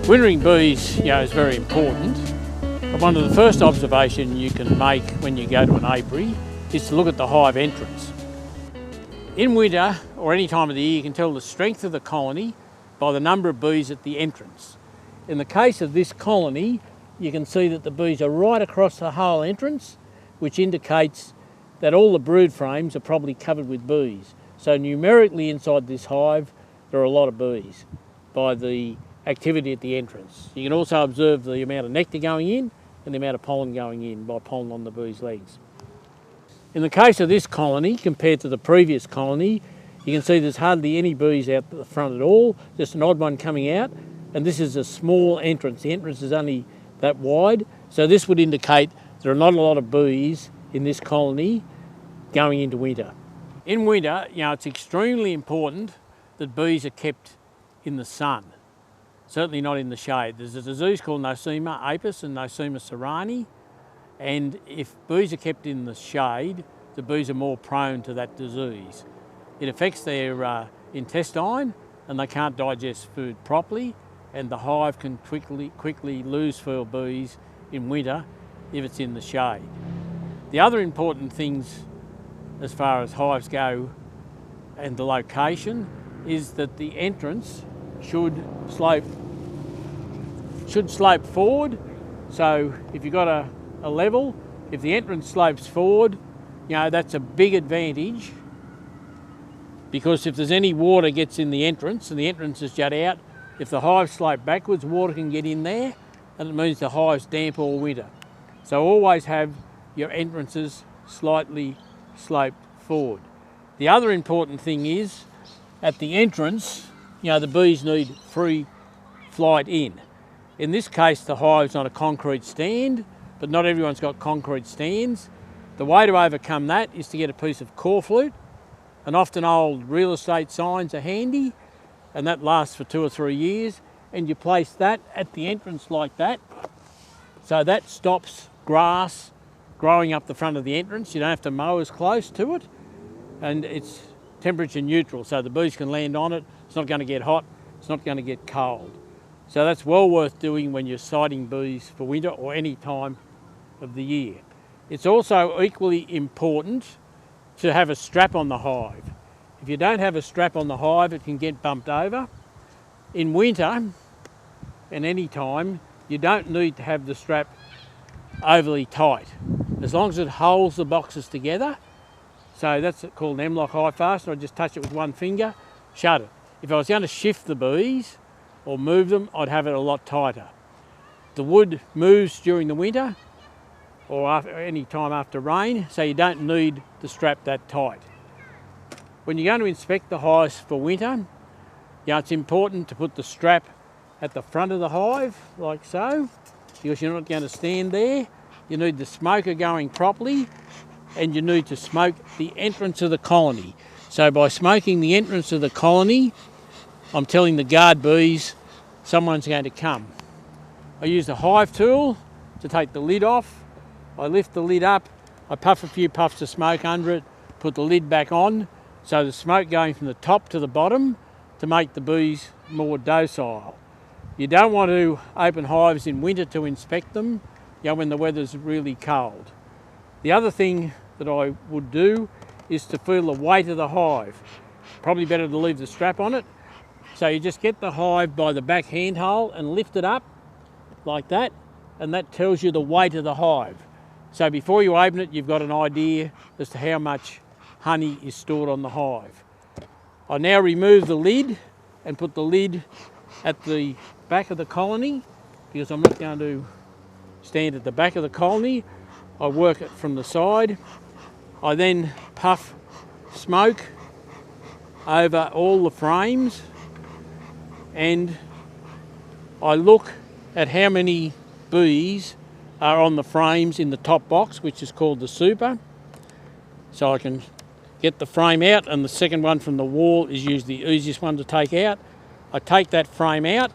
Wintering bees, is very important. And one of the first observations you can make when you go to an apiary is to look at the hive entrance. In winter, or any time of the year, you can tell the strength of the colony by the number of bees at the entrance. In the case of this colony, you can see that the bees are right across the whole entrance, which indicates that all the brood frames are probably covered with bees. So numerically inside this hive, there are a lot of bees by the activity at the entrance. You can also observe the amount of nectar going in and the amount of pollen going in by pollen on the bees' legs. In the case of this colony, compared to the previous colony, you can see there's hardly any bees out the front at all, just an odd one coming out, and this is a small entrance. The entrance is only that wide, so this would indicate there are not a lot of bees in this colony going into winter. In winter, it's extremely important that bees are kept in the sun. Certainly not in the shade. There's a disease called Nosema apis and Nosema cerani, and if bees are kept in the shade, the bees are more prone to that disease. It affects their intestine and they can't digest food properly, and the hive can quickly lose for bees in winter if it's in the shade. The other important things as far as hives go and the location is that the entrance should slope forward. So if you've got a level, if the entrance slopes forward, that's a big advantage, because if there's any water gets in the entrance and the entrance is jut out, if the hives slope backwards, water can get in there and it means the hive's damp all winter. So always have your entrances slightly sloped forward. The other important thing is at the entrance, the bees need free flight in. In this case, the hive's on a concrete stand, but not everyone's got concrete stands. The way to overcome that is to get a piece of core flute, and often old real estate signs are handy, and that lasts for 2 or 3 years, and you place that at the entrance like that. So that stops grass growing up the front of the entrance. You don't have to mow as close to it, and it's temperature neutral, so the bees can land on it. It's not going to get hot, it's not going to get cold. So that's well worth doing when you're sighting bees for winter or any time of the year. It's also equally important to have a strap on the hive. If you don't have a strap on the hive, it can get bumped over. In winter, and any time, you don't need to have the strap overly tight. As long as it holds the boxes together. So that's called an M-lock hive fastener. I just touch it with one finger, shut it. If I was going to shift the bees or move them, I'd have it a lot tighter. The wood moves during the winter or any time after rain, so you don't need the strap that tight. When you're going to inspect the hives for winter, it's important to put the strap at the front of the hive, like so, because you're not going to stand there. You need the smoker going properly, and you need to smoke the entrance of the colony. So by smoking the entrance of the colony, I'm telling the guard bees someone's going to come. I use the hive tool to take the lid off. I lift the lid up, I puff a few puffs of smoke under it, put the lid back on, so the smoke going from the top to the bottom to make the bees more docile. You don't want to open hives in winter to inspect them, when the weather's really cold. The other thing that I would do is to feel the weight of the hive. Probably better to leave the strap on it. So you just get the hive by the back handhole and lift it up like that, and that tells you the weight of the hive. So before you open it, you've got an idea as to how much honey is stored on the hive. I now remove the lid and put the lid at the back of the colony, because I'm not going to stand at the back of the colony. I work it from the side. I then puff smoke over all the frames, and I look at how many bees are on the frames in the top box, which is called the super. So I can get the frame out, and the second one from the wall is usually the easiest one to take out. I take that frame out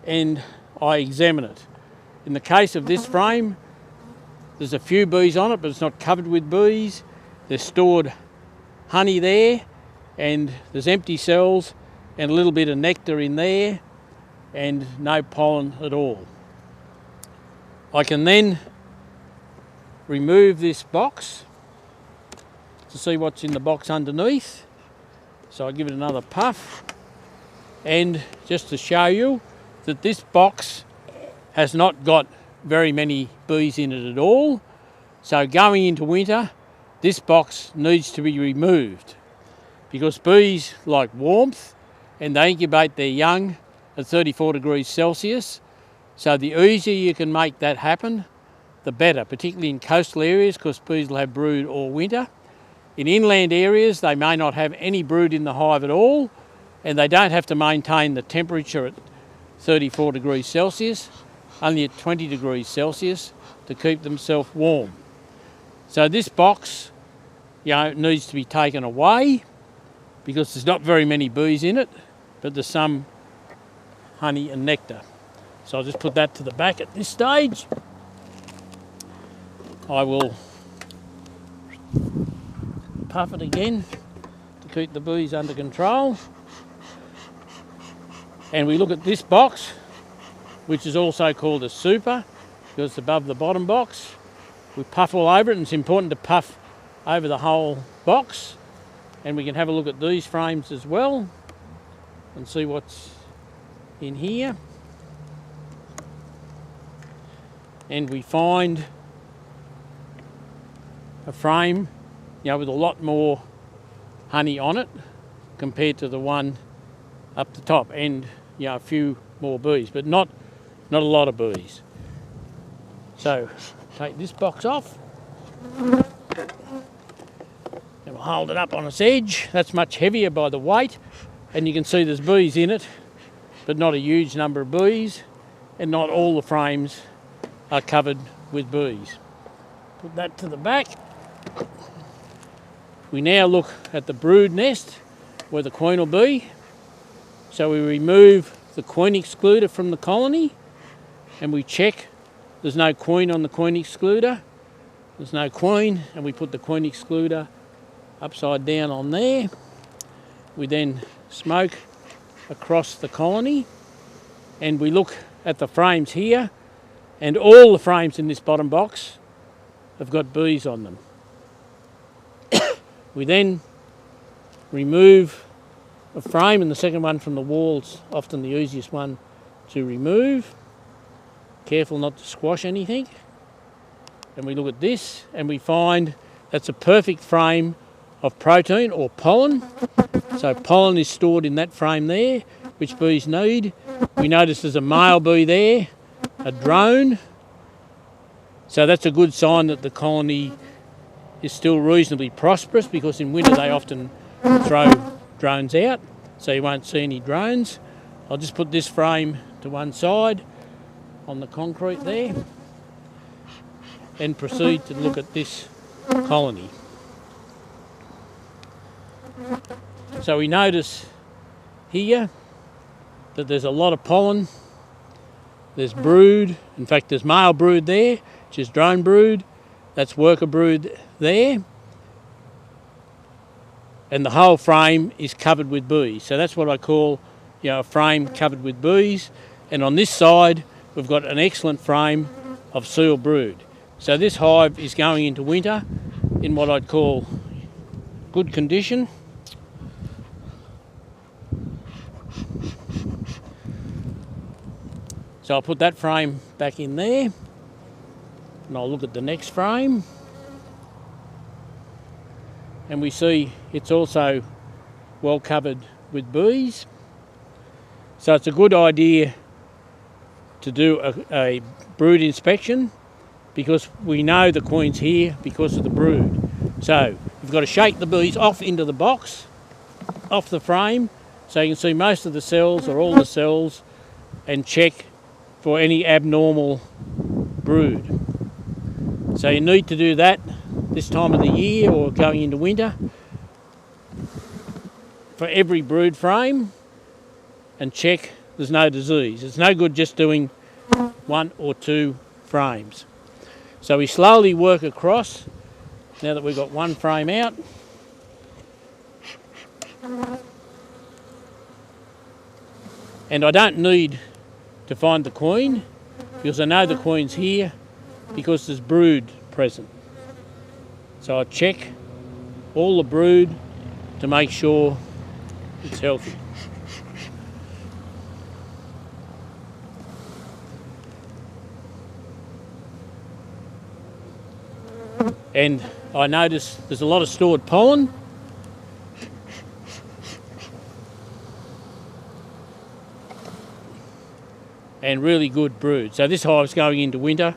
and I examine it. In the case of this frame, there's a few bees on it, but it's not covered with bees. There's stored honey there, and there's empty cells and a little bit of nectar in there, and no pollen at all. I can then remove this box to see what's in the box underneath. So I give it another puff, and just to show you that this box has not got very many bees in it at all. So going into winter, this box needs to be removed because bees like warmth and they incubate their young at 34 degrees Celsius. So the easier you can make that happen, the better, particularly in coastal areas because bees will have brood all winter. In inland areas, they may not have any brood in the hive at all, and they don't have to maintain the temperature at 34 degrees Celsius, only at 20 degrees Celsius to keep themselves warm. So this box, needs to be taken away because there's not very many bees in it, but there's some honey and nectar. So I'll just put that to the back at this stage. I will puff it again to keep the bees under control. And we look at this box, which is also called a super because it's above the bottom box. We puff all over it, and it's important to puff over the whole box. And we can have a look at these frames as well and see what's in here. And we find a frame, with a lot more honey on it compared to the one up the top, and a few more bees, but not a lot of bees. So take this box off and we'll hold it up on its edge. That's much heavier by the weight, and you can see there's bees in it, but not a huge number of bees, and not all the frames are covered with bees. Put that to the back. We now look at the brood nest where the queen will be. So we remove the queen excluder from the colony and we check there's no queen on the queen excluder. There's no queen, and we put the queen excluder upside down on there. We then smoke across the colony and we look at the frames here, and all the frames in this bottom box have got bees on them. We then remove a frame, and the second one from the wall's often the easiest one to remove. Careful not to squash anything. And we look at this and we find that's a perfect frame of protein or pollen. So pollen is stored in that frame there, which bees need. We notice there's a male bee there, a drone. So that's a good sign that the colony is still reasonably prosperous, because in winter they often throw drones out, so you won't see any drones. I'll just put this frame to one side on the concrete there and proceed to look at this colony. So we notice here that there's a lot of pollen, there's brood, in fact there's male brood there, which is drone brood, that's worker brood there, and the whole frame is covered with bees. So that's what I call a frame covered with bees. And on this side we've got an excellent frame of seal brood. So this hive is going into winter in what I'd call good condition. So I'll put that frame back in there and I'll look at the next frame, and we see it's also well covered with bees. So it's a good idea to do a brood inspection, because we know the queen's here because of the brood. So you've got to shake the bees off into the box, off the frame, so you can see most of the cells or all the cells, and check for any abnormal brood. So you need to do that this time of the year or going into winter for every brood frame, and check there's no disease. It's no good just doing one or two frames. So we slowly work across now that we've got one frame out. And I don't need to find the queen because I know the queen's here because there's brood present. So I check all the brood to make sure it's healthy. And I notice there's a lot of stored pollen. And really good brood. So this hive's going into winter,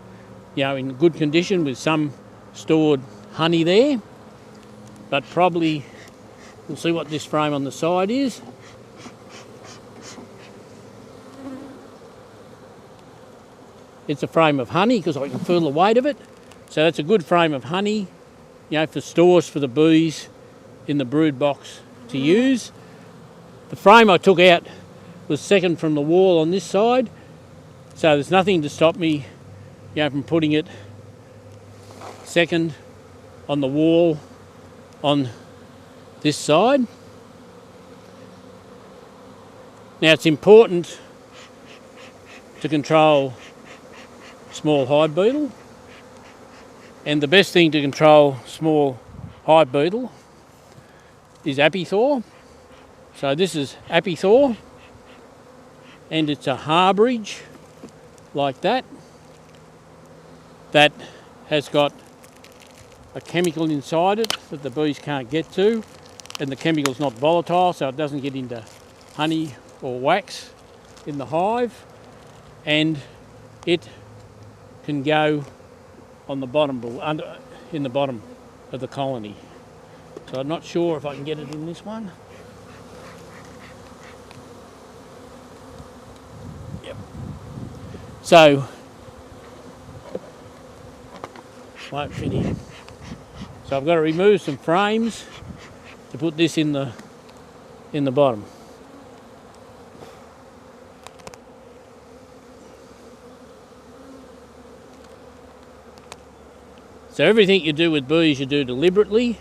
in good condition with some stored honey there. But probably, we'll see what this frame on the side is. It's a frame of honey because I can feel the weight of it. So that's a good frame of honey, for stores for the bees in the brood box to use. The frame I took out was second from the wall on this side, so there's nothing to stop me, from putting it second on the wall on this side. Now it's important to control small hive beetle. And the best thing to control small hive beetle is apithaw. So this is apithaw, and it's a harborage like that. That has got a chemical inside it that the bees can't get to, and the chemical's not volatile, so it doesn't get into honey or wax in the hive, and it can go on the bottom, in the bottom of the colony. So I'm not sure if I can get it in this one. Yep. So, won't fit in. So I've got to remove some frames to put this in the bottom. So everything you do with bees you do deliberately,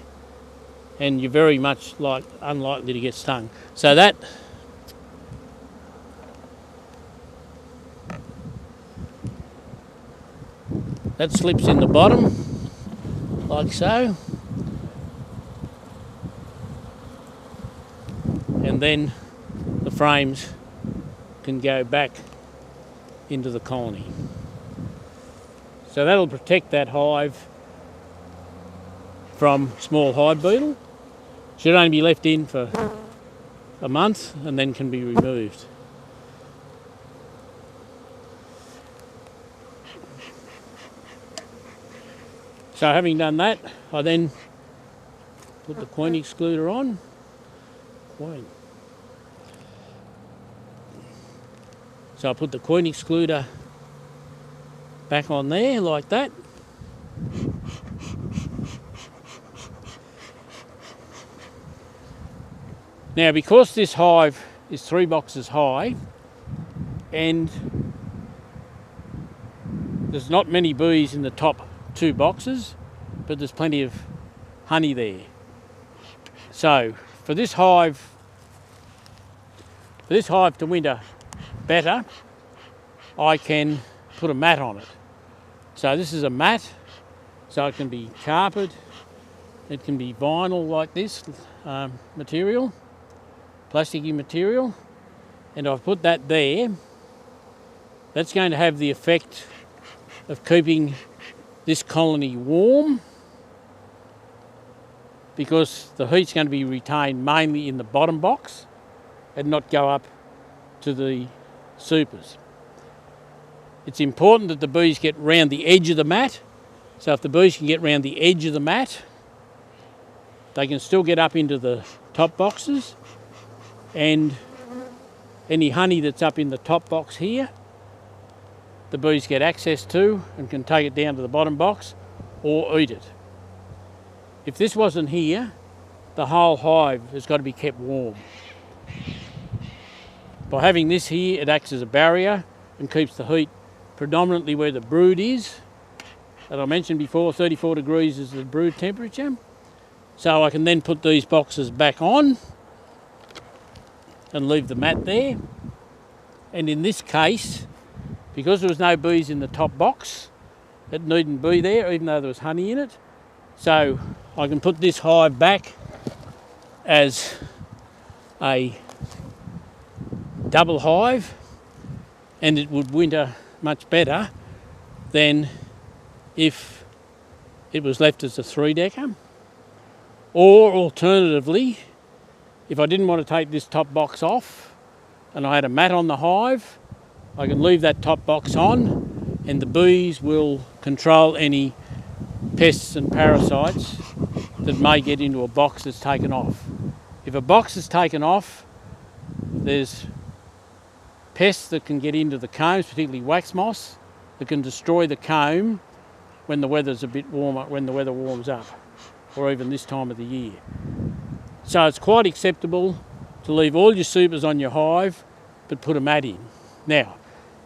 and you're very much unlikely to get stung. So that slips in the bottom, like so. And then the frames can go back into the colony. So that'll protect that hive from small hive beetle. Should only be left in for a month and then can be removed. So having done that, I then put the queen excluder on. So I put the queen excluder back on there like that. Now, because this hive is 3 boxes high and there's not many bees in the top 2 boxes, but there's plenty of honey there. So for this hive to winter better, I can put a mat on it. So this is a mat, so it can be carpet, it can be vinyl like this material, plasticky material, and I've put that there. That's going to have the effect of keeping this colony warm because the heat's going to be retained mainly in the bottom box and not go up to the supers. It's important that the bees get round the edge of the mat. So if the bees can get round the edge of the mat, they can still get up into the top boxes, and any honey that's up in the top box here, the bees get access to and can take it down to the bottom box or eat it. If this wasn't here, the whole hive has got to be kept warm. By having this here, it acts as a barrier and keeps the heat predominantly where the brood is As I mentioned before, 34 degrees is the brood temperature. So I can then put these boxes back on and leave the mat there. And in this case, because there was no bees in the top box, it needn't be there even though there was honey in it. So I can put this hive back as a double hive, and it would winter much better than if it was left as a 3-decker. Or alternatively, if I didn't want to take this top box off and I had a mat on the hive, I can leave that top box on and the bees will control any pests and parasites that may get into a box that's taken off. If a box is taken off, there's pests that can get into the combs, particularly wax moss, that can destroy the comb when the weather's a bit warmer, when the weather warms up, or even this time of the year. So it's quite acceptable to leave all your supers on your hive, but put a mat in. Now,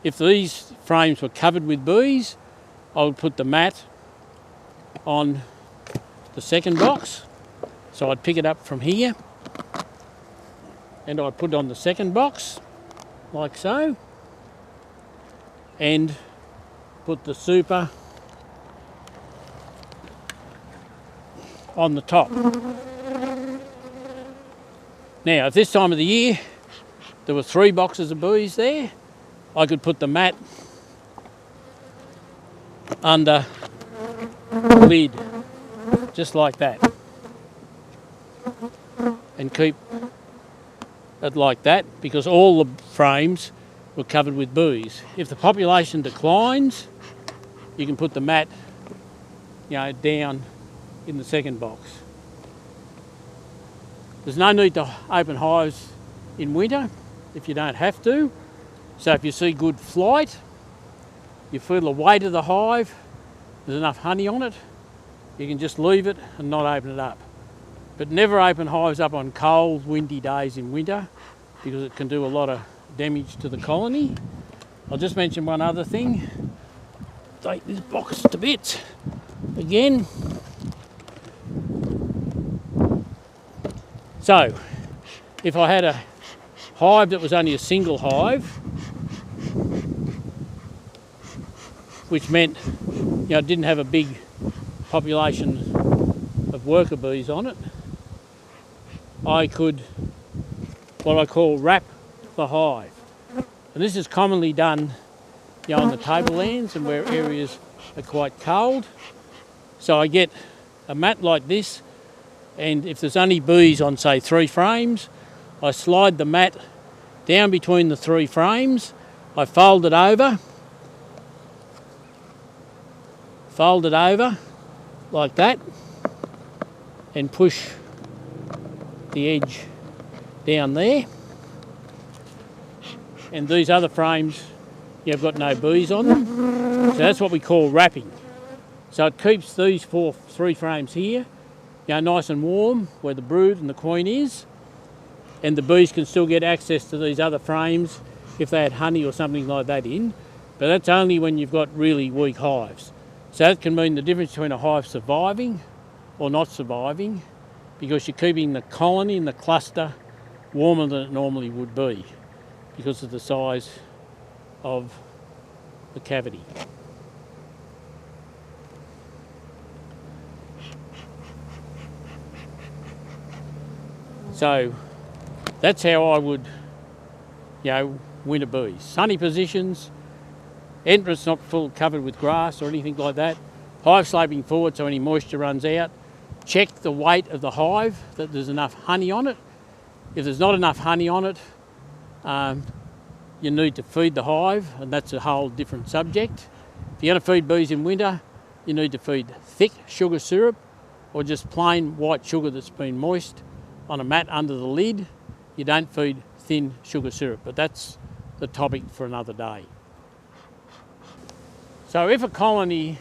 if these frames were covered with bees, I would put the mat on the second box. So I'd pick it up from here, and I'd put it on the second box, like so, and put the super on the top. Now, if this time of the year there were 3 boxes of bees there, I could put the mat under the lid, just like that, and keep it like that, because all the frames were covered with bees. If the population declines, you can put the mat, down in the second box. There's no need to open hives in winter if you don't have to. So if you see good flight, you feel the weight of the hive, there's enough honey on it, you can just leave it and not open it up. But never open hives up on cold, windy days in winter, because it can do a lot of damage to the colony. I'll just mention one other thing. Take this box to bits again. So, if I had a hive that was only a single hive, which meant it didn't have a big population of worker bees on it, I could, what I call, wrap the hive. And this is commonly done on the tablelands and where areas are quite cold. So I get a mat like this, and if there's only bees on, say, 3 frames, I slide the mat down between the 3 frames, I fold it over like that, and push the edge down there. And these other frames, you've got no bees on them. So that's what we call wrapping. So it keeps these 3 frames here, nice and warm where the brood and the queen is, and the bees can still get access to these other frames if they had honey or something like that in. But that's only when you've got really weak hives. So that can mean the difference between a hive surviving or not surviving, because you're keeping the colony and the cluster warmer than it normally would be because of the size of the cavity. So that's how I would, winter bees. Sunny positions, entrance not full covered with grass or anything like that, hive sloping forward so any moisture runs out. Check the weight of the hive, that there's enough honey on it. If there's not enough honey on it, you need to feed the hive, and that's a whole different subject. If you're going to feed bees in winter, you need to feed thick sugar syrup or just plain white sugar that's been moist on a mat under the lid. You don't feed thin sugar syrup, but that's the topic for another day. So if a colony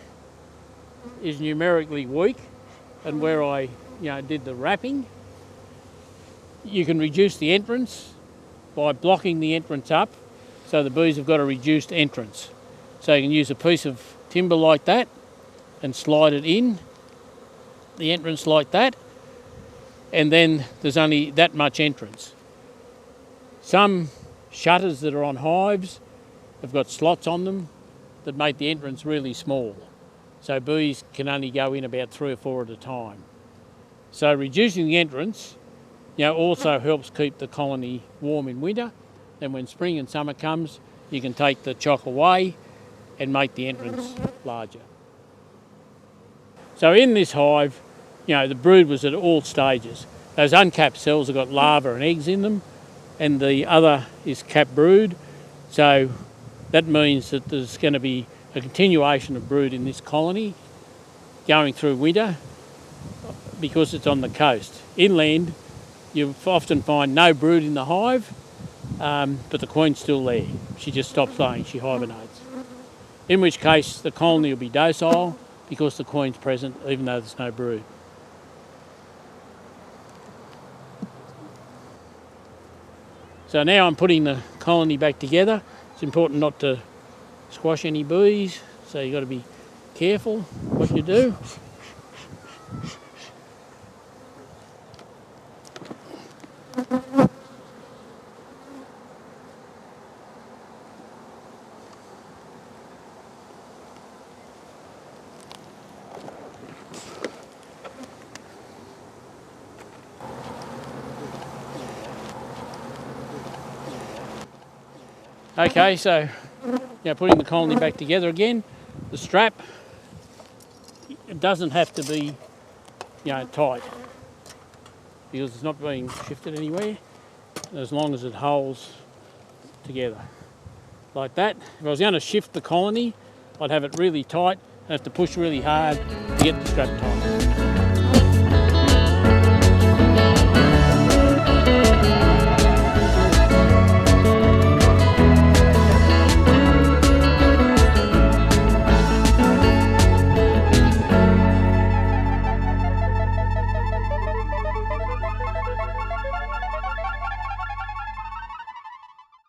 is numerically weak, and where I did the wrapping, you can reduce the entrance by blocking the entrance up so the bees have got a reduced entrance. So you can use a piece of timber like that and slide it in the entrance like that, and then there's only that much entrance. Some shutters that are on hives have got slots on them that make the entrance really small, so bees can only go in about 3 or 4 at a time. So reducing the entrance, also helps keep the colony warm in winter. Then when spring and summer comes, you can take the chock away and make the entrance larger. So in this hive, the brood was at all stages. Those uncapped cells have got larvae and eggs in them, and the other is capped brood. So that means that there's going to be a continuation of brood in this colony going through winter because it's on the coast. Inland, you often find no brood in the hive, but the queen's still there. She just stops laying, she hibernates. In which case the colony will be docile because the queen's present even though there's no brood. So now I'm putting the colony back together. It's important not to squash any bees, so you've got to be careful what you do. Okay, so putting the colony back together again, the strap, it doesn't have to be tight because it's not being shifted anywhere, as long as it holds together like that. If I was going to shift the colony, I'd have it really tight and have to push really hard to get the strap tight.